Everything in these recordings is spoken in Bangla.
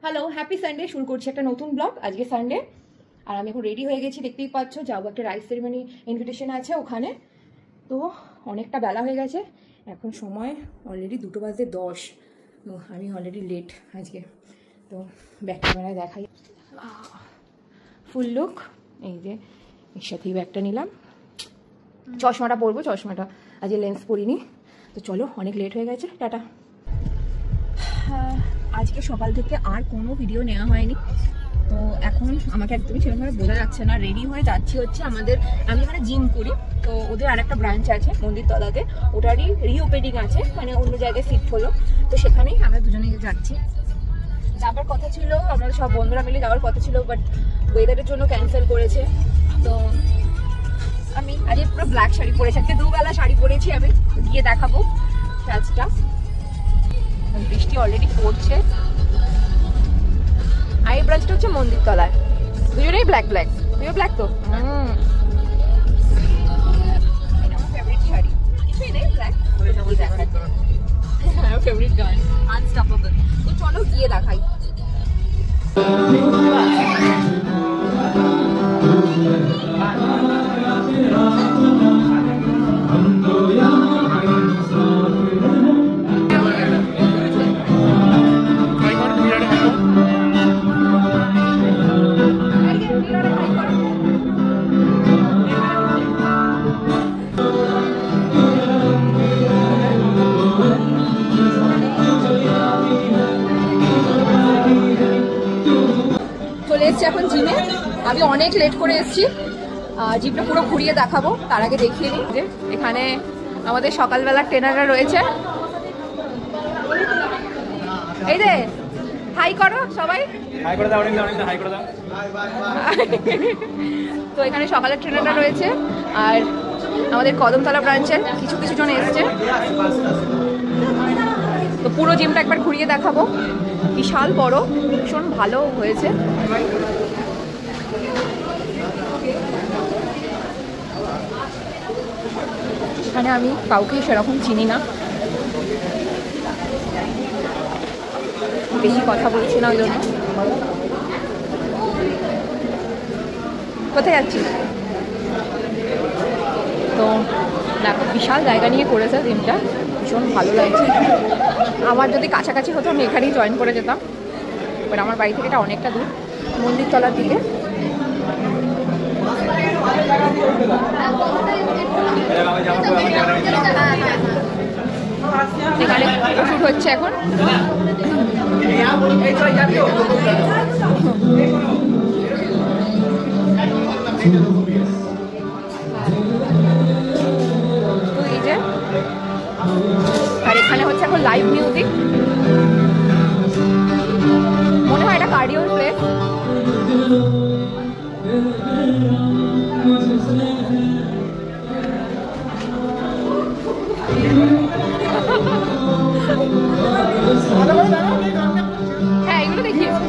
Hello, happy Sunday. শুরু করছি একটা নতুন ব্লগ। আজকে সানডে আর আমি এখন রেডি হয়ে গেছি, দেখতেই পাচ্ছ। যাবো একটা রাইস সেরিমনি ইনভিটেশন আছে ওখানে। তো অনেকটা বেলা হয়ে গেছে, এখন সময় অলরেডি 2:10। তো আমি অলরেডি লেট আজকে। তো ব্যাক ক্যামেরায় দেখাই ফুল লুক। এই যে এর সাথেই ব্যাগটা নিলাম, চশমাটা পরবো, চশমাটা আজকে লেন্স পরিনি। তো চলো, অনেক লেট হয়ে গেছে, টাটা। আজকে সকাল থেকে আর কোনো ভিডিও নেওয়া হয়নি। তো এখন আমাকে একদমই সেরকমভাবে বোঝা যাচ্ছে না। রেডি হয়ে যাচ্ছি হচ্ছে আমি এখানে জিম করি, তো ওদের আর একটা ব্রাঞ্চ আছে মন্দিরতলাতে, ওটারই রিওপেনিং আছে, মানে অন্য জায়গায় শিফট হলো। তো সেখানেই আমরা দুজনেই যাচ্ছি। যাবার কথা ছিল, আমাদের সব বন্ধুরা মিলে যাওয়ার কথা ছিল, বাট ওয়েদারের জন্য ক্যান্সেল করেছে। তো আমি আজকে পুরো ব্ল্যাক শাড়ি পরেছি, আজকে দুবেলা শাড়ি পরেছি। আমি গিয়ে দেখাবো সাজটা। বৃষ্টি অলরেডি পড়ছে। আর এই ব্রাঞ্চটা হচ্ছে মন্দিরতলায়। দুজনেই ব্ল্যাক ব্ল্যাক। তুইও ব্ল্যাক তো? এটা আমার ফেভারিট শাড়ি। কিছুই নেই, ব্ল্যাক। হ্যাঁ, ফেভারিট গান আনস্টপেবল। তো চলো গিয়ে দেখাই। চলে এসছি এখন জিমে। আমি অনেক লেট করে এসেছি, জিমটা পুরো ঘুরিয়ে দেখাবো। তার আগে দেখিয়ে নিই যে এখানে আমাদের সকালবেলার ট্রেনাররা রয়েছে। এই যে হাই করো সবাই, হাই করে দাও, হাই করে দাও। তো এখানে সকালের ট্রেনাররা রয়েছে, আর আমাদের কদমতলা ব্রাঞ্চের কিছু জন এসছে। তো পুরো জিমটা একবার ঘুরিয়ে দেখাবো। বিশাল বড়, ভীষণ ভালো হয়েছে। এখানে আমি কাউকে সেরকম চিনি না, বেশি কথা বলছি না ওই জন্য। কোথায় যাচ্ছি? তো দেখো, বিশাল জায়গা নিয়ে করেছে জিমটা, ভীষণ ভালো লাগছে। আমার যদি কাছাকাছি হতো আমি এখানেই জয়েন করে যেতাম, বাট আমার বাড়ি থেকে এটা অনেকটা দূর, মন্দিরতলার দিকে। এখানে শুট হচ্ছে এখন। তো এই যে, আর এখানে হচ্ছে এখন লাইভ মিউজিক। মনে হয় এটা কার্ডিওর প্লেস। হ্যাঁ, এগুলো দেখিয়েছি।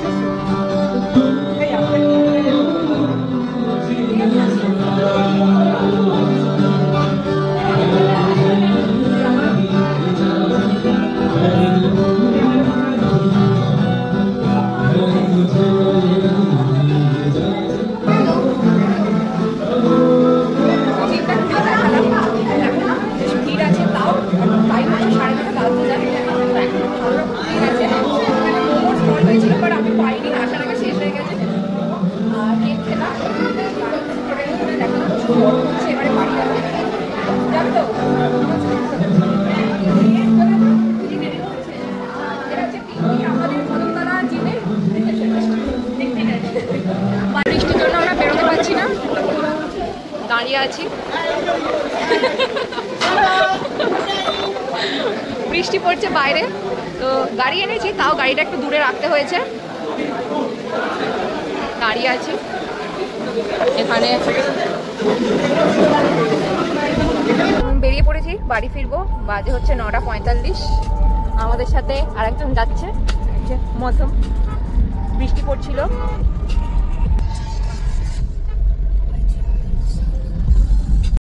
বৃষ্টির জন্য আমরা বেরোতে পারছি না, দাঁড়িয়ে আছি। বৃষ্টি পড়ছে বাইরে, তো গাড়ি এনেছি, তাও গাড়িটা একটু দূরে রাখতে হয়েছে। দাঁড়িয়ে আছি এখানে। বেরিয়ে পড়েছি, বাড়ি ফিরবো। বাজে হচ্ছে 9:45। আমাদের সাথে আরেকজন যাচ্ছে, মৌসুম। বৃষ্টি পড়ছিল,